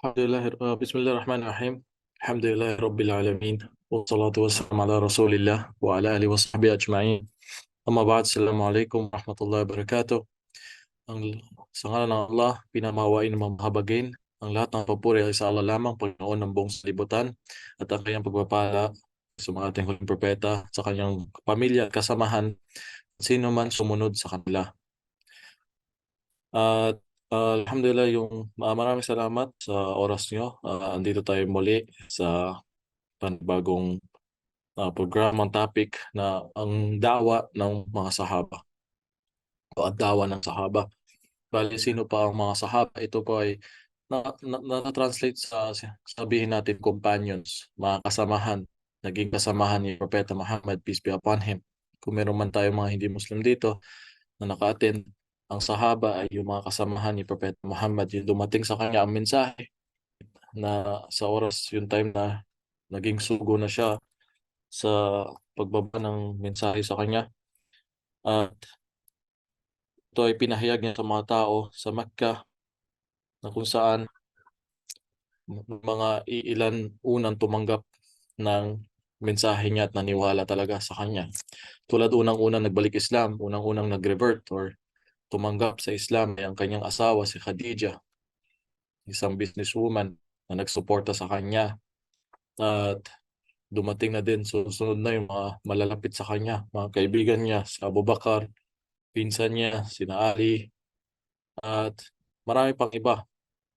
Bismillahirrahmanirrahim. Alhamdulillahi Rabbil Alamin. Wassalatu wassalamu ala Rasulillah wa ala alihi wa sahbihi ajma'in. Amma ba'd, Assalamualaikum warahmatullahi wabarakatuh. Ang, sa ngalan ng Allah, pinamawain ng mamahabagin, ang lahat ng papuri ay sa Allah lamang, Panginoon ng buong salibutan, at ang kanyang pagpapala sa mga ating huling propeta, sa kanyang pamilya at kasamahan, sino man sumunod sa kanila. At alhamdulillah, maraming salamat sa oras nyo. Andito tayo muli sa panibagong programang topic na ang dawa ng mga sahaba o ang dawa ng sahaba. Bali, sino pa ang mga sahaba? Ito po ay na-translate sabihin natin companions, mga kasamahan, naging kasamahan ni Propeta Muhammad, peace be upon him. Kung meron man tayo mga hindi Muslim dito na naka-attend, ang sahaba ay yung mga kasamahan ni Propeta Muhammad, yung dumating sa kanya ang mensahe na sa oras, yung time na naging sugo na siya sa pagbaba ng mensahe sa kanya. At ito ay pinahayag niya sa mga tao sa Mecca na kung saan mga iilan unang tumanggap ng mensahe niya at naniwala talaga sa kanya. Tulad unang-unang nagbalik Islam, unang-unang nag-revert or tumanggap sa Islam ay ang kanyang asawa si Khadija, isang businesswoman na nagsuporta sa kanya. At dumating na din susunod na yung mga malalapit sa kanya, mga kaibigan niya, si Abu Bakar, pinsan niya, sina Ali, at marami pang iba.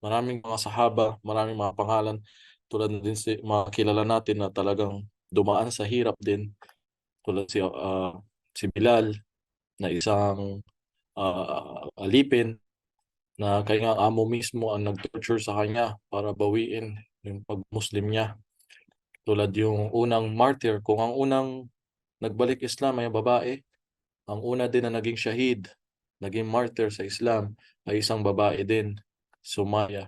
Maraming mga sahaba, maraming mga pangalan, tulad din mga kilala natin na talagang dumaan sa hirap din, tulad si Bilal na isang alipin na kaya nga amo mismo ang nag-torture sa kanya para bawiin yung pag-Muslim niya. Tulad yung unang martyr, kung ang unang nagbalik Islam ay babae, ang una din na naging shahid, naging martyr sa Islam ay isang babae din, Sumaya,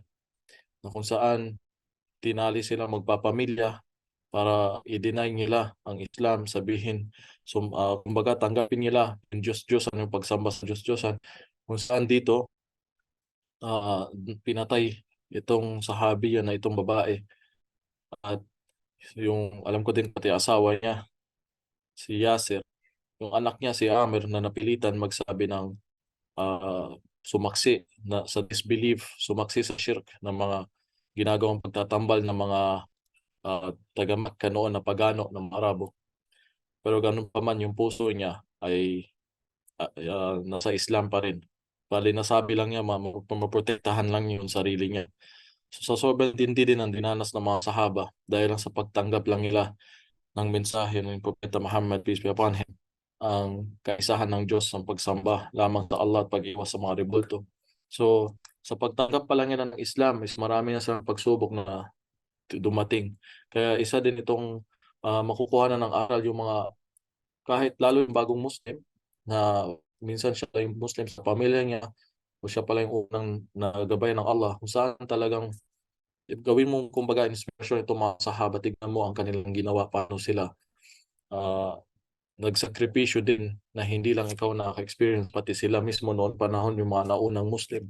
na kung saan tinali sila magpapamilya para i-deny nila ang Islam, sabihin, kumbaga tanggapin nila yung Diyos-Diyosan, yung pagsamba sa Diyos-Diyosan, kung saan dito uh, pinatay itong sahabi yan na itong babae. At yung alam ko din pati asawa niya, si Yasir, yung anak niya si Amir na napilitan magsabi ng sumaksi na sa disbelief, sumaksi sa shirk ng mga ginagawang pagtatambal ng mga taga-Mekka noon na pagano ng mga Arabo. Pero ganun pa man, yung puso niya ay nasa Islam pa rin. Bali, nasabi lang niya, maprotektahan lang niya yung sarili niya. So, sa sobrang tindi din ang dinanas ng mga sahaba dahil lang sa pagtanggap lang nila ng mensahe ng Propeta Muhammad, peace be upon him, ang kaisahan ng Diyos, ang pagsamba lamang sa Allah at pag-iwas sa mga rebulto. So, sa pagtanggap pa lang nila ng Islam, is marami na silang pagsubok na dumating. Kaya isa din itong makukuha na ng aral yung mga, kahit lalo yung bagong Muslim, na minsan siya yung Muslim sa pamilya niya, o siya pala yung unang nagabay ng Allah, kung saan talagang gawin mong kumbaga inspirasyon itong mga sahaba, tignan mo ang kanilang ginawa, paano sila uh, nagsakripisyo din, na hindi lang ikaw nakaka-experience, pati sila mismo noon panahon, yung mga naunang Muslim,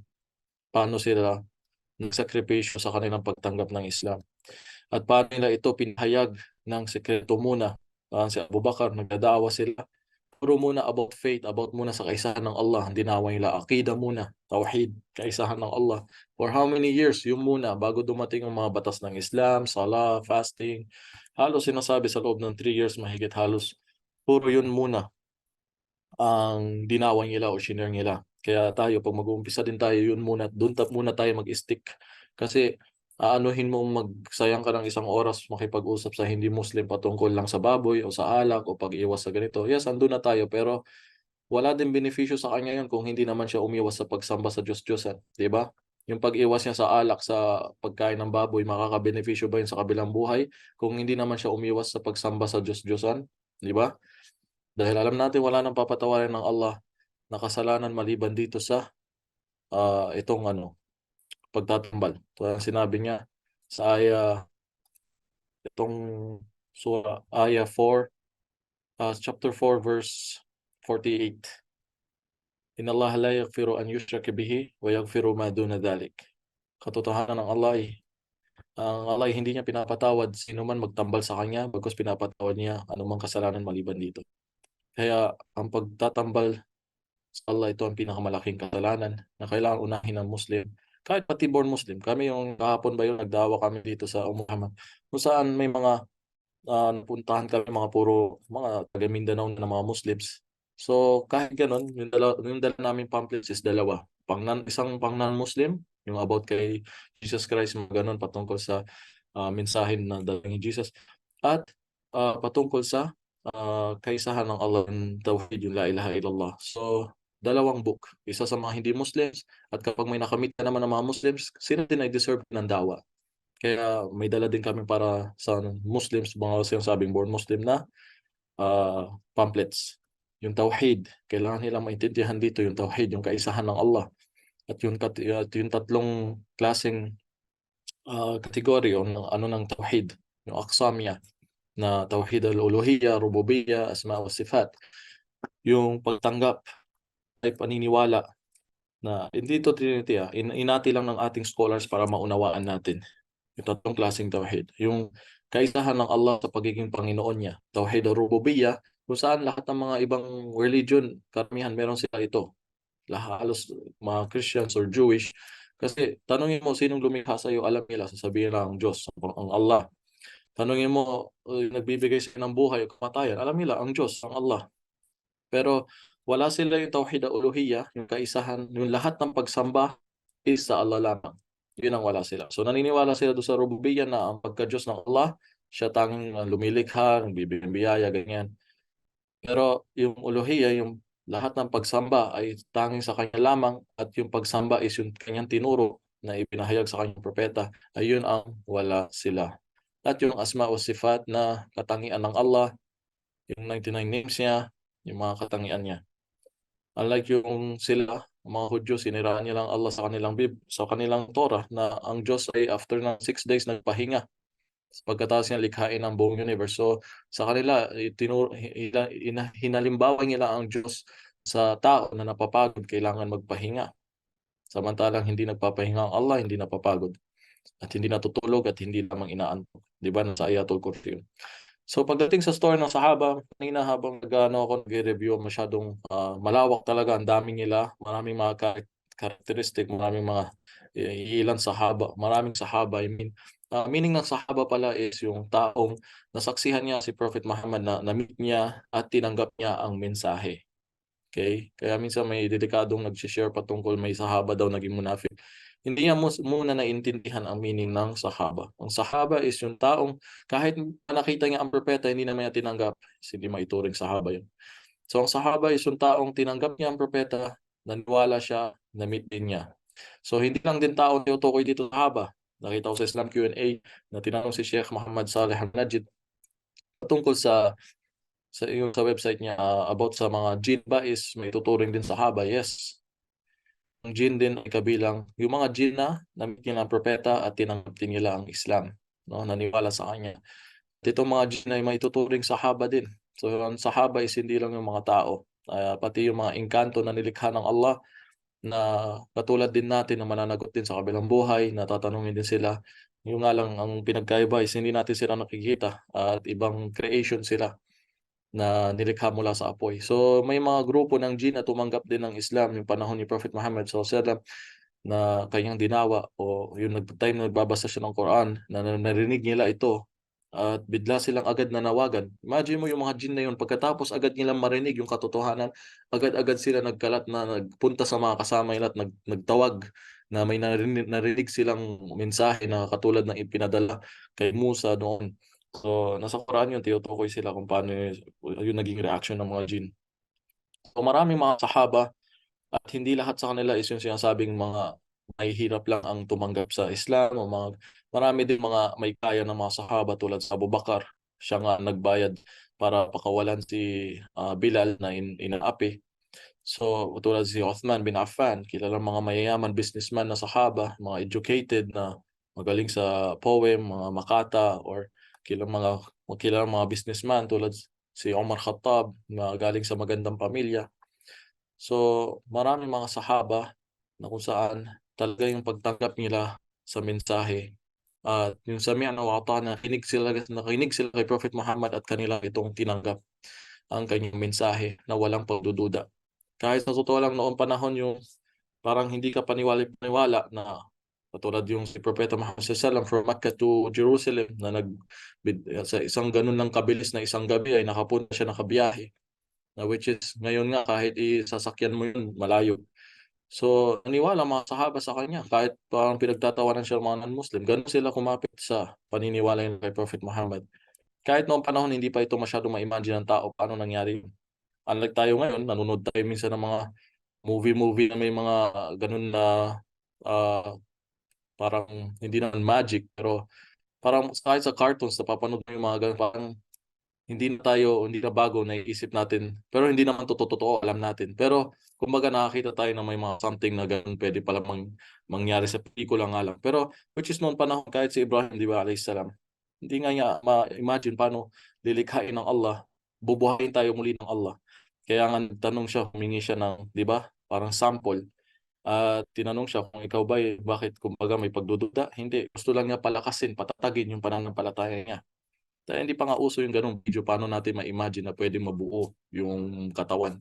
paano sila nagsakripisyo sa kanilang pagtanggap ng Islam. At paano nila ito pinahayag ng sekreto muna. Si Abu Bakar, nagdadawa sila. Puro muna about faith, about muna sa kaisahan ng Allah. Hindi naway nila akida muna, tawhid, kaisahan ng Allah. For how many years? Yung muna, bago dumating ang mga batas ng Islam, salah, fasting. Halos sinasabi sa loob ng 3 years, mahigit halos. Puro yun muna ang dinaway nila o shinare nila. Kaya tayo, pag mag-uumpisa din tayo, yun muna, doon muna tayo mag-stick. Kasi aanuhin mo magsayang ka ng 1 oras makipag-usap sa hindi Muslim patungkol lang sa baboy o sa alak o pag-iwas sa ganito. Yes, andun na tayo, pero wala din benepisyo sa kanya yun kung hindi naman siya umiwas sa pagsamba sa Diyos-Diyosan. Di ba? Yung pag-iwas niya sa alak, sa pagkain ng baboy, makakabenepisyo ba yun sa kabilang buhay kung hindi naman siya umiwas sa pagsamba sa Diyos-Diyosan? Di ba? Dahil alam natin wala nang papatawarin ng Allah na kasalanan maliban dito sa itong pagtatambal. Ito ang sinabi niya sa itong surah, ayah 4, chapter 4, verse 48. Inna Allah la yaghfiru an yushraka bihi wa yaghfiru ma duna dhalik. Katotohanan ng Allah ay Ang Allah ay hindi niya pinapatawad sino man magtambal sa kanya, bagkus pinapatawad niya anumang kasalanan maliban dito. Kaya ang pagtatambal sa Allah, ito ang pinakamalaking kasalanan na kailangang unahin ng Muslim. Kahit pati born Muslim, kami yung kahapon ba yun, nagdawa kami dito sa Muhammad, kung saan may mga napuntahan kami mga puro mga taga Mindanao na mga Muslims. So kahit gano'n, yung dala naming pamphlets is dalawa. Isang pang non-Muslim, yung about kay Jesus Christ, mga gano'n patungkol sa mensahe na dala ni Jesus. At patungkol sa kaisahan ng Allah ng Tawhid, yung La ilaha illallah. So dalawang book, isa sa mga hindi Muslims, at kapag may nakamit ka naman ng mga Muslims, sila din ay deserve ng dawa. Kaya may dala din kami para sa Muslims, mga sinasabing born Muslim na pamphlets. Yung Tawhid, kailangan nilang maintindihan dito yung Tawhid, yung kaisahan ng Allah. At yung tatlong klaseng kategorya o ano ng Tawhid, yung aqsam niya, na Tawhid al-Uluhiyya, Rububiyya, Asma wa Sifat. Yung pagtanggap ay paniniwala na hindi ito Trinity, inati lang ng ating scholars para maunawaan natin yung tatlong klaseng tawhid. Yung kaisahan ng Allah sa pagiging Panginoon niya. Tawhid ar-Rububiyyah, kung saan lahat ng mga ibang religion, karamihan meron sila ito. Halos mga Christians or Jewish. Kasi tanungin mo sinong lumikha sa iyo, alam nila, sasabihin lang ang Diyos, ang Allah. Tanungin mo, nagbibigay sa ng buhay o kamatayan, alam nila ang Diyos, ang Allah. Pero wala sila yung tawhid al-uluhiyya, yung kaisahan, yung lahat ng pagsamba is sa Allah lamang. Yun ang wala sila. So naniniwala sila doon sa rububiyya na ang pagka-Diyos ng Allah, siya tanging lumilikha, nagbibigay ng biyaya, ganyan. Pero yung uluhiyya, yung lahat ng pagsamba ay tanging sa kanya lamang, at yung pagsamba is yung kanyang tinuro na ipinahayag sa kanyang propeta, ay yun ang wala sila. At yung asma o sifat na katangian ng Allah, yung 99 names niya, yung mga katangian niya. Unlike yung sila, ang mga Hudyo, siniraan nilang Allah sa kanilang Torah, na ang Diyos ay after ng 6 days nagpahinga pagkatapos niya likhain ang buong universe. So sa kanila, hinalimbawa nila ang Diyos sa tao na napapagod, kailangan magpahinga. Samantalang hindi nagpapahinga ang Allah, hindi napapagod at hindi natutulog at hindi lamang inaantok. Di ba? Nasa Ayatul Kursi yun. So pagdating sa story ng Sahaba, kanina habang ako nag-review, masyadong malawak talaga, ang dami nila, maraming mga characteristic, maraming mga ilan Sahaba, maraming Sahaba. I mean, meaning ng Sahaba pala is yung taong nasaksihan niya si Prophet Muhammad, na na-meet niya at tinanggap niya ang mensahe. Okay? Kaya minsan may delikadong nag-share patungkol may Sahaba daw naging munafik. Hindi niya muna naintindihan ang meaning ng Sahaba. Ang Sahaba is yung taong kahit nakita niya ang propeta, hindi naman niya tinanggap, hindi maituring Sahaba yun. So ang Sahaba is yung taong tinanggap niya ang propeta, naniwala siya, na-meet din niya. So hindi lang din taong tinutukoy dito sa Sahaba. Nakita ko sa Islam Q&A na tinanong si Sheikh Muhammad Saleh Al-Najid patungkol sa website niya about sa mga jinn ba is may tuturing din Sahaba. Yes. Ang jinn din ay kabilang yung mga jinn na namit nila ang propeta at tinanggap din nila ang Islam, no, naniwala sa kanya. At itong mga jinn ay maituturing Sahaba din. So ang Sahaba is hindi lang yung mga tao, pati yung mga engkanto na nilikha ng Allah, na katulad din natin na mananagot din sa kabilang buhay, natatanungin din sila. Yung nga lang ang pinagkaiba is hindi natin sila nakikita at ibang creation sila na nilikha mula sa apoy. So may mga grupo ng jinn na tumanggap din ng Islam yung panahon ni Prophet Muhammad SAW, na kanyang dinawa, o yung time na nagbabasa siya ng Quran, na narinig nila ito at bigla silang agad nanawagan. Imagine mo yung mga jinn na yun, pagkatapos agad nilang marinig yung katotohanan, agad-agad sila nagkalat na nagpunta sa mga kasama nila at nagtawag na may narinig silang mensahe na katulad ng ipinadala kay Musa noon. So nasa Quran yun, tinutukoy sila kung paano yung naging reaction ng mga jinn. So maraming mga sahaba, at hindi lahat sa kanila is yung sinasabing mga mahihirap lang ang tumanggap sa Islam, o marami din mga may kaya ng mga sahaba tulad sa Abu Bakar. Siya nga nagbayad para pakawalan si Bilal na inaapi. So tulad si Uthman bin Affan, kilalang mga mayayaman businessman na sahaba, mga educated na magaling sa poem, mga makata, or kilalang mga businessman tulad si Omar Khattab na galing sa magandang pamilya. So maraming mga sahaba na kung saan talaga yung pagtanggap nila sa mensahe at yung sami'an wa ata'na, nakinig sila kay Prophet Muhammad at kanila itong tinanggap ang kanyang mensahe na walang pagdududa. Kahit sa totoo lang noong panahon yung parang hindi ka paniwala-paniwala na katulad yung si Propeta Muhammad SAW from Mecca to Jerusalem na sa isang ganun lang kabilis na isang gabi ay nakapunta siya, nakabiyahe. Na which is ngayon nga kahit sasakyan mo yun malayo. So, naniwala mga sahaba sa kanya kahit parang pinagtatawanan siya ng mga non-Muslim, gano'n sila kumapit sa paniniwala nila kay Prophet Muhammad. Kahit noong panahon hindi pa ito masyadong ma-imagine ng tao paano nangyari yun. Unlike tayo ngayon, nanonood tayo minsan ng mga movie na may mga gano'n na ah, parang hindi naman magic pero parang kahit sa cartoons napapanood mo yung mga gano'n, parang hindi na bago, naiisip natin pero hindi naman totoo, alam natin. Pero kumbaga nakakita tayo na may mga something na gano'n puwede palang mangyari sa pelikula nga lang. Pero which is noong panahon kahit si Ibrahim 'di ba alayhis salam, hindi nga niya ma-imagine paano lilikhain ng Allah, bubuhayin tayo muli ng Allah. Kaya nga nagtanong siya, humingi siya ng 'di ba, parang sample at tinanong siya kung ikaw ba, bakit kumbaga may pagdududa? Hindi, gusto lang niya palakasin, patatagin yung pananampalataya niya. Dahil hindi pa nga uso yung gano'ng video, paano natin ma-imagine na puwedeng mabuo yung katawan.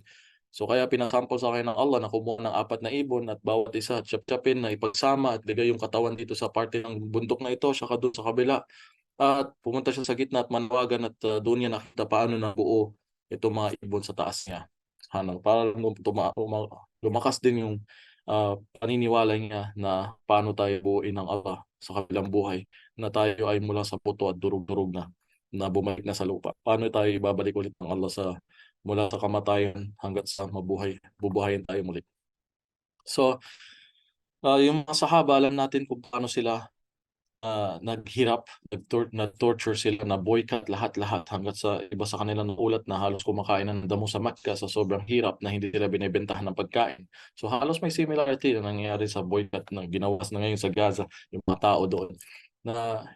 So kaya pinasample sa akin ng Allah na kumuha ng 4 na ibon at bawat isa tiyap-tiyapin na ipagsama at ligay yung katawan dito sa parte ng bundok na ito saka dun sa kabila. At pumunta siya sa gitna at manawagan at doon niya nakita paano nabuo itong mga ibon sa taas niya. Para lumakas din yung paniniwala niya na paano tayo buuin ng Allah sa kabilang buhay, na tayo ay mula sa buto at durog-durog na bumalik na sa lupa. Paano tayo ibabalik ulit ng Allah mula sa kamatayan hangga't sa bubuhayin tayo muli. So, yung mga sahaba alam natin kung paano sila naghirap, nag-torture sila, na-boycott lahat-lahat hangga't sa iba sa kanila naulat na halos kumakain ng damo sa Mecca sa sobrang hirap na hindi sila binebentahan ng pagkain. So halos may similarity na nangyayari sa boycott na ginawa na ngayon sa Gaza, yung mga tao doon. Na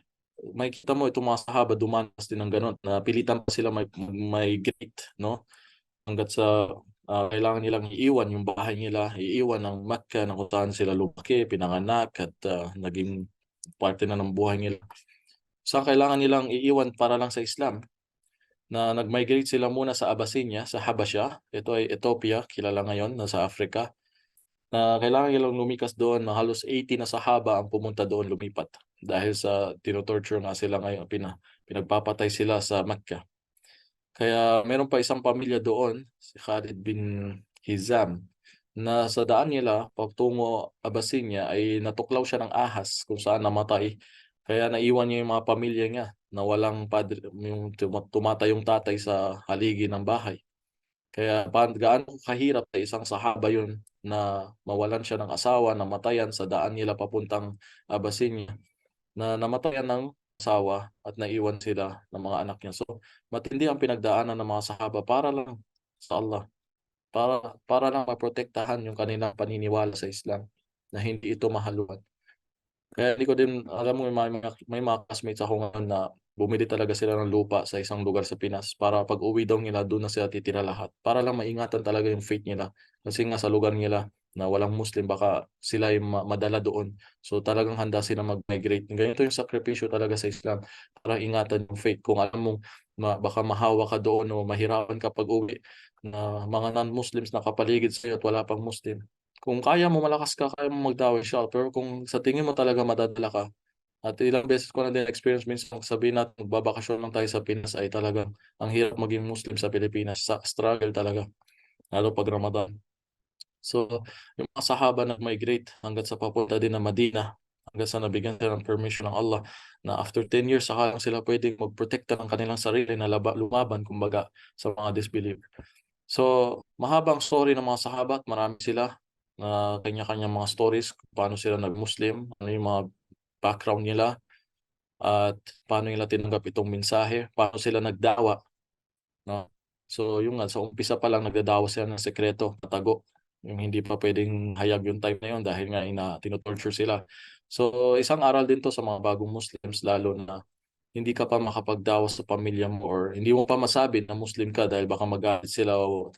makikita mo itong mga sahaba dumanas din ng gano'n, napilitan pa sila migrate, no? Hangga't sa kailangan nilang iiwan yung bahay nila, iiwan ang Mecca na kung saan sila lumaki, pinanganak at naging parte na ng buhay nila. Sa kailangan nilang iiwan para lang sa Islam, na nag-migrate sila muna sa Abyssinia, sa Habasha. Ito ay Ethiopia, kilala ngayon, nasa Africa. Na kailangan nilang lumikas doon, na halos 80 na sahaba ang pumunta doon, lumipat. Dahil sa tino-torture nga sila ngayon, pinagpapatay sila sa Mecca. Kaya meron pa isang pamilya doon, si Khalid bin Hizam, na sa daan nila patungo Abyssinia ay natuklaw siya ng ahas kung saan namatay. Kaya naiwan niya yung mga pamilya niya na walang padre, yung tumatayong tatay sa haligi ng bahay. Kaya gaano kahirap sa isang sahaba yun na mawalan siya ng asawa, namatayan sa daan nila papuntang Abyssinia, na namatayan ng asawa at naiwan sila ng mga anak niya. So, matindi ang pinagdaanan ng mga sahaba para lang sa Allah, para lang maprotektahan yung kanilang paniniwala sa Islam na hindi ito mahaluan. Kaya hindi ko din alam mo may mga classmates ako ngayon na bumili talaga sila ng lupa sa isang lugar sa Pinas para pag-uwi daw nila dun na sila titira lahat, para lang maingatan talaga yung faith nila. Kasi nga sa lugar nila na walang Muslim baka sila yung madala doon. So talagang handa sila mag-migrate. Ganito yung sakripisyo talaga sa Islam para ingatan yung faith. Kung alam mong baka mahawa ka doon o mahirapan ka pag-uwi na mga non-Muslims na kapaligid sa'yo at wala pang Muslim, kung kaya mo, malakas ka, kaya mo magdawal siya. Pero kung sa tingin mo talaga madadala ka, at ilang beses ko na din experience minsan sabihin natin magbabakasyon lang tayo sa Pinas ay talagang ang hirap maging Muslim sa Pilipinas. Struggle talaga, lalo 'pag Ramadan. So, yung mga sahaba nag-migrate hangga't sa papunta din ng Madina, hangga't sa nabigyan sila ng permission ng Allah na after 10 years saka lang sila puwedeng magprotekta ng kanilang sarili na lumaban kumbaga sa mga disbeliever. So, mahabang story ng mga sahaba at marami sila na kanya-kanyang mga stories kung paano sila nag-Muslim, ano yung mga background nila at paano nila tinanggap itong mensahe, paano sila nagdawa, 'no. So, yun nga, sa umpisa pa lang nagdadawa sila ng sekreto, patago, yung hindi pa puwedeng hayag yung time na yun dahil nga tino-torture sila. So, isang aral din 'to sa mga bagong Muslims lalo na hindi ka pa makapagdawas sa pamilya mo or hindi mo pa masabi na Muslim ka dahil baka magalit sila o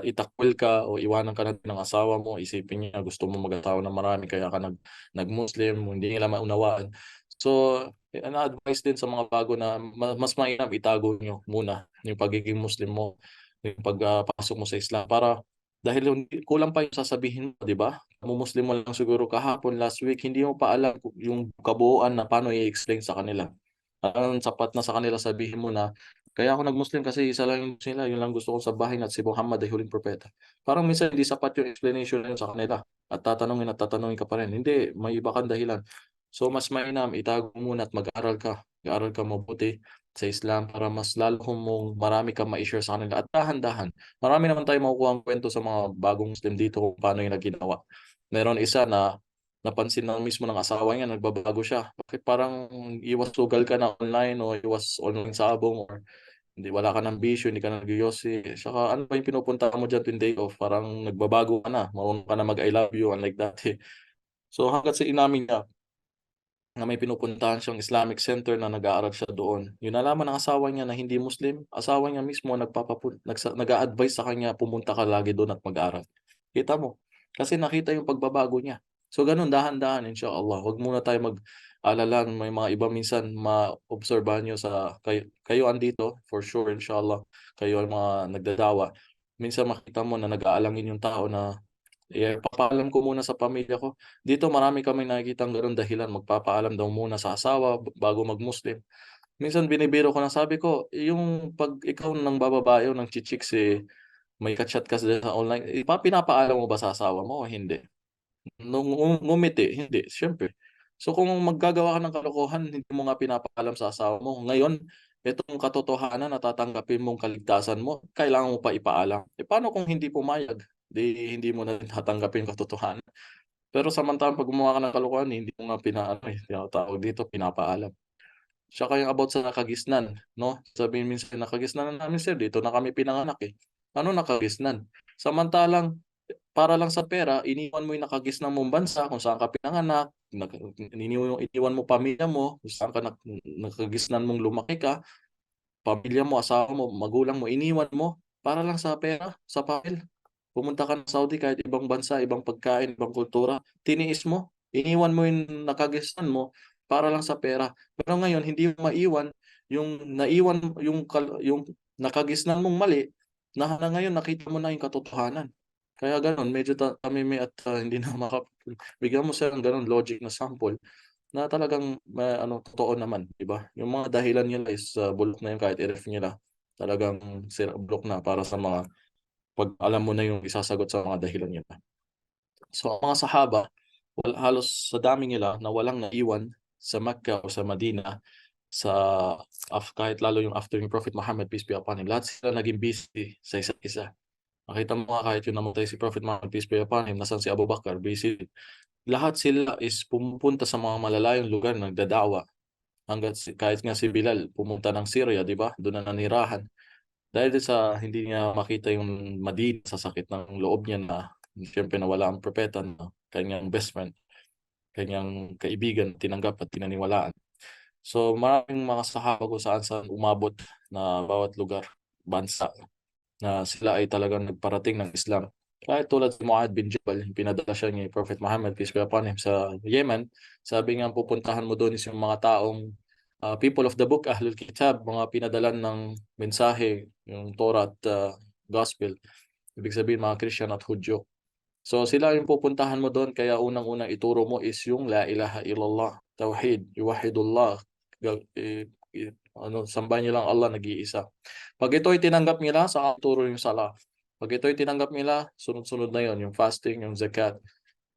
itakwil ka o iwanan ka na din ng asawa mo, isipin niya gusto mo mag-asawa ng marami kaya ka nag-Muslim, hindi nila maunawaan. So, ina-advice din sa mga bago na mas mainam itago niyo muna yung pagiging Muslim mo, yung pasok mo sa Islam para dahil kulang pa yung sasabihin mo, 'di ba? Muslim mo lang siguro kahapon, last week, hindi mo pa alam yung kabuuan na paano i-explain sa kanila. Sapat na sa kanila sabihin mo na, "Kaya ako nag-Muslim kasi isa lang yung sila, yun lang gusto kong sambahin at si Muhammad ay huling propeta." Parang minsan hindi sapat yung explanation na yun sa kanila at tatanungin ka pa rin. Hindi, may iba kang dahilan. So, mas mainam itago muna at mag-aral ka. Mag-aral ka mabuti sa Islam para mas lalo mong marami kang mai-share sa kanila at dahan-dahan. Marami naman tayong makukuhang kwento sa mga bagong Muslim dito kung paano yung ginawa. Meron isa na napansin ng mismo ng asawa niya, nagbabago siya. Bakit parang iwas sugal ka na online o iwas online sabong or hindi, wala ka ng bisyo, hindi ka nagyoyosi. Saka ano ba yung pinupunta mo diyan tuwing day off? Parang nagbabago ka na, marunong ka na mag-I love you unlike dati. So hangga't sa inamin niya na may pinupuntahan siyang Islamic center na nag-aaral siya doon. Yung nalaman ng asawa niya na hindi Muslim, asawa niya mismo nag-a-advise sa kanya, pumunta ka lagi doon at mag-aral. Kita mo, kasi nakita yung pagbabago niya. So gano'n dahan-dahan inshallah. Huwag muna tayo mag-alala na may mga iba minsan maobserbahan niyo kayo andito for sure inshallah, kayo ang mga nagdadawa. Minsan makita mo na nag-aalangin yung tao na papaalam ko muna sa pamilya ko. Dito marami kaming nakikitang gano'ng dahilan, magpapaalam daw muna sa asawa bago mag-Muslim. Minsan binibiro ko na, sabi ko, yung 'pag ikaw ng bababae o nangchi-chicks, may ka-chat ka sa online, pinapaalam mo ba sa asawa mo o hindi? Nung ngumiti, hindi, siyempre. So kung maggagawa ka ng kalokohan, hindi mo nga pinapaalam sa asawa mo. Ngayon, itong katotohanan na tatanggapin mong kaligtasan mo, kailangan mo pa ipaalam. Paano kung hindi pumayag? 'Di hindi mo na tatanggapin yung katotohanan. Pero samantalang 'pag gumawa ka ng kalokohan, hindi mo nga tinatawag dito, pinapaalam. Tsaka yung about sa nakagisnan, 'no? Sabihin minsan, "Nakagisnan na namin sir, dito na kami pinanganak, eh." Ano nakagisnan? Samantalang para lang sa pera, iniwan mo yung nakagisnan mong bansa kung saan ka pinanganak, iniwan mo pamilya mo, kung saan ka nakagisnan mong lumaki ka, pamilya mo, asawa mo, magulang mo, iniwan mo para lang sa pera, sa papel. Pumunta ka ng Saudi, kahit ibang bansa, ibang pagkain, ibang kultura, tiniis mo, iniwan mo yung nakagisnan mo para lang sa pera. Pero ngayon hindi mo maiwan yung naiwan yung nakagisnan mong mali na ngayon nakita mo na yung katotohanan. Kaya gano'n medyo tamimi at, hindi na bigyan mo siya ng gano'n logic na sample na talagang totoo naman, 'di ba? Yung mga dahilan nila is, bulok na yun, kahit i-ref nila, talagang bulok na para sa 'pag alam mo na yung isasagot sa mga dahilan nila. So ang mga sahaba, halos sa dami nila na walang naiwan sa Mecca o sa Madina, sa kahit lalo yung after ni Prophet Muhammad, peace be upon him, lahat sila naging busy sa isa't isa. Makita mo nga kahit yung namatay si Prophet Muhammad, peace be upon him, nasaan si Abu Bakr, busy. Lahat sila is pumupunta sa mga malalayong lugar, nagdadawa. Kahit nga si Bilal pumunta ng Syria, 'di ba? Doon na nanirahan. Dahil din sa hindi niya makita yung Madina, sa sakit ng loob niya na siyempre nawala ang propeta na kanyang best friend, kanyang kaibigan, tinanggap at pinaniwalaan. So maraming mga sahaba kung saan-saan umabot na bawat lugar, bansa, na sila ay talagang nagparating ng Islam. Kahit tulad si Mu'adh bin Jabal, pinadala siya ni Prophet Muhammad, peace be upon him, sa Yemen. Sabi nga, pupuntahan mo doon is yung mga taong people of the book, Ahlul Kitab, mga pinadalan ng mensahe, yung Torah at Gospel. Ibig sabihin mga Christian at Hudyo. So sila yung pupuntahan mo doon, kaya unang-unang ituro mo is yung La ilaha illallah, Tawhid, Yuwahidullah, sambahin niyo lang Allah, nag-iisa. Pag ito'y tinanggap nila, saka turo yung sala. Pag ito'y tinanggap nila, sunod-sunod na yon, yung fasting, yung zakat,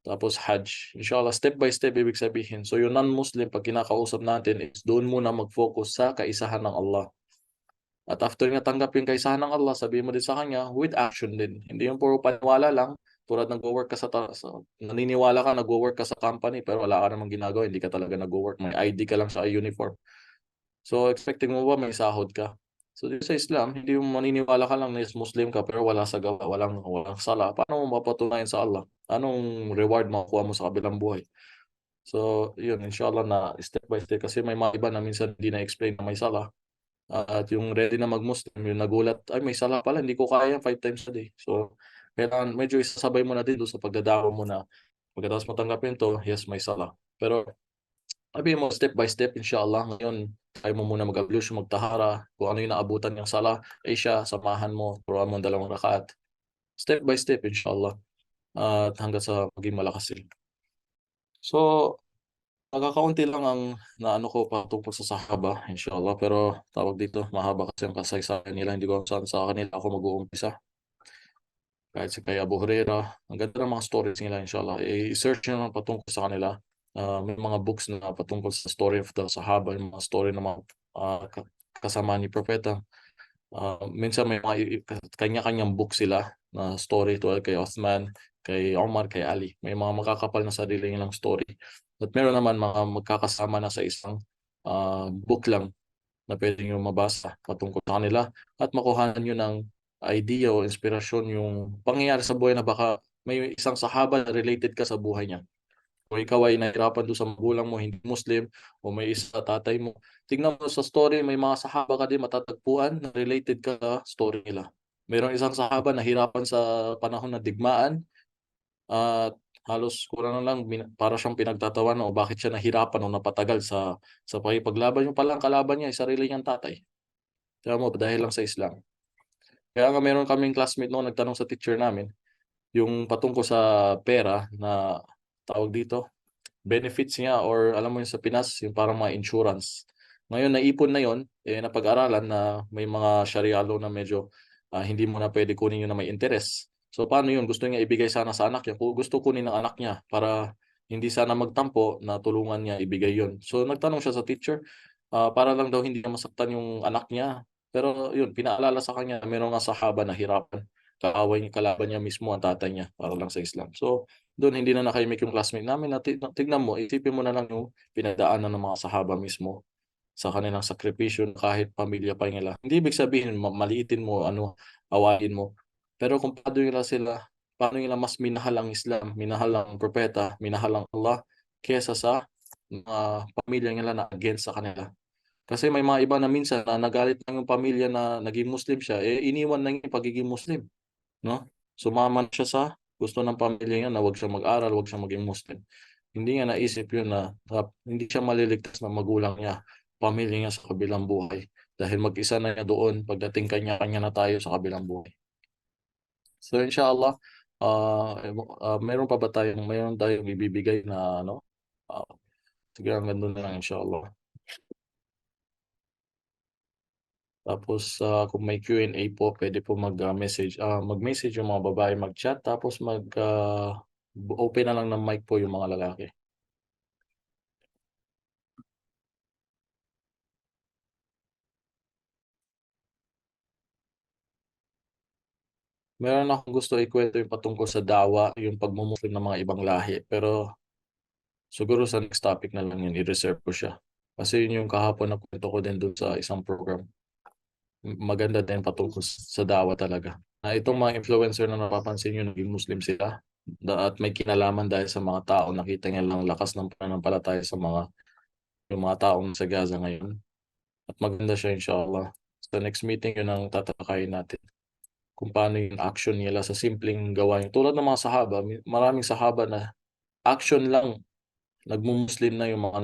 tapos Hajj. Inshallah, step by step ibig sabihin. So yung non-Muslim, pag kinakausap natin, is doon muna mag-focus sa kaisahan ng Allah. At after niya tanggap yung kaisahan ng Allah, sabihin mo din sa kanya, with action din. Hindi yung puro paniwala lang, tulad nag-work ka naniniwala ka, nag-work ka sa company, pero wala ka namang ginagawa, hindi ka talaga nag-work, may ID ka lang sa uniform. So expecting mo ba may sahod ka? So dito sa Islam, hindi mo maniniwala ka lang na Muslim ka pero wala sa gawa, walang sala. Paano mo mapatunayan sa Allah? Anong reward makukuha mo sa kabilang buhay? So yun, inshallah na step by step, kasi may mga iba na minsan hindi na-explain na may sala. At yung ready na mag-Muslim, yung nagulat, ay may sala pala, hindi ko kaya 5 times a day. So kailangan medyo isasabay mo na din doon sa pagdadako mo na pagkatapos mo tanggapin to, yes, may sala. Pero Sabihin mo step by step inshallah ngayon try mo muna mag-ablusyon, magtahara, kung ano yung naabutan niyang sala, siya samahan mo, turuan mo ang 2 rakaat. Step by step inshallah at hanggang sa maging malakas sila. So, kakaunti lang ang naano ko patungkol sa sahaba inshallah, pero tawag dito, mahaba kasi ang kasaysayan nila, hindi ko alam saan sa kanila ako mag-uumpisa. Kahit si kay Abu Hurairah, ang ganda ng mga stories nila inshallah. I-search niyo lang patungkol sa kanila. May mga books na patungkol sa story of the Sahaba, yung mga story ng mga kasama ni Propeta. Minsan may mga kanya-kanyang book sila na story to kay Uthman, kay Omar, kay Ali. May mga makakapal na sarili nilang story. At meron naman mga magkakasama na sa isang book lang na pwede nyo mabasa patungkol sa kanila at makuhanan nyo ng idea o inspirasyon yung pangyayari sa buhay na baka may isang sahaba na related ka sa buhay niya. Kung ikaw ay nahirapan doon sa magulang mo, hindi Muslim, o may isa tatay mo, tignan mo sa story, may mga sahaba ka din matatagpuan na related ka sa story nila. Mayroong isang sahaba na hirapan sa panahon ng digmaan at halos kulang na lang para siyang pinagtatawan o bakit siya nahirapan o napatagal sa pakikipaglaban. Yung palang kalaban niya ay sarili niyang tatay. Kaya mo, dahil lang sa Islam. Kaya nga meron kaming classmate noon nagtanong sa teacher namin, yung patungkol sa pera na tawag dito, benefits niya or alam mo yun sa Pinas, yung parang mga insurance. Ngayon, naipon na yon napag-aralan na may mga Sharia law na medyo hindi mo na pwede kunin yun na may interest. So paano yun? Gusto niya ibigay sana sa anak niya. Gusto kunin ng anak niya para hindi sana magtampo na tulungan niya ibigay yun. So nagtanong siya sa teacher, para lang daw hindi na masaktan yung anak niya. Pero yun, pinaalala sa kanya na mayroong nga sahaba na hirapan. Kaaway niya, kalaban niya mismo ang tatay niya para lang sa Islam. So doon hindi na nakahimik yung classmate namin na tignan mo, isipin mo na lang yung pinagdaanan ng mga sahaba mismo sa kanilang sakripisyo kahit pamilya pa nila. Hindi ibig sabihin maliitin mo, ano, awayin mo. Pero kung paano nila mas minahal ang Islam, minahal ang propeta, minahal ang Allah, kesa sa mga pamilya nila na against sa kanila. Kasi may mga iba na minsan na nagalit lang yung pamilya na naging Muslim siya, iniwan lang yung pagiging Muslim. No? Sumama na siya sa gusto ng pamilya niya na wag siya mag-aral, wag siya maging Muslim. Hindi niya naisip yun na hindi siya maliligtas ng magulang niya, pamilya niya sa kabilang buhay. Dahil mag-isa na niya doon pagdating kanya-kanya na tayo sa kabilang buhay. So inshallah, meron tayong ibibigay na ano, uh, sige hanggang doon na lang inshallah. Tapos kung may Q&A po, pwede po mag-message yung mga babae, mag-chat, tapos open na lang ng mic po yung mga lalaki. Meron akong gusto ikwento yung patungkol sa dawa, yung pagmumuklim ng mga ibang lahi. Pero siguro sa next topic na lang yun, i-reserve ko siya. Kasi yun yung kahapon na kwento ko din doon sa isang program. Maganda din patungkol sa dawa talaga. Na itong mga influencer na napapansin nyo, naging Muslim sila. At may kinalaman dahil sa mga tao, nakita niya lang lakas ng pananampalataya sa yung mga taong sa Gaza ngayon. At maganda siya inshallah. Sa next meeting yun ang tatalakayin natin. Kung paano yung action nila sa simpleng gawain. Tulad ng mga sahaba, maraming sahaba na action lang, nagmumuslim na yung mga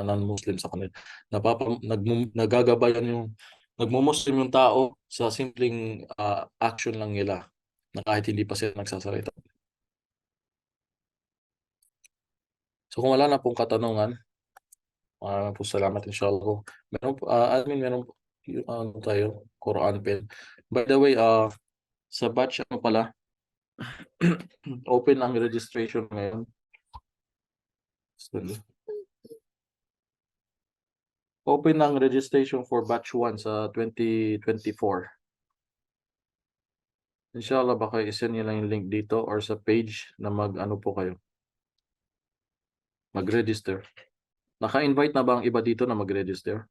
non-Muslim sa kanila. Nagagabayan yung nagmumuslim yung tao sa simpleng action lang nila na kahit hindi pa sila nagsasalita. So kung wala na pong katanungan, po salamat inshallah. Meron po, ano tayo, Quran pen. By the way, sa batch ano pala, open ang registration ngayon. Open ang registration for batch 1 sa 2024. Inshallah baka i-send niyo lang yung link dito or sa page na mag-ano po kayo. Mag-register. Naka-invite na ba ang iba dito na mag-register?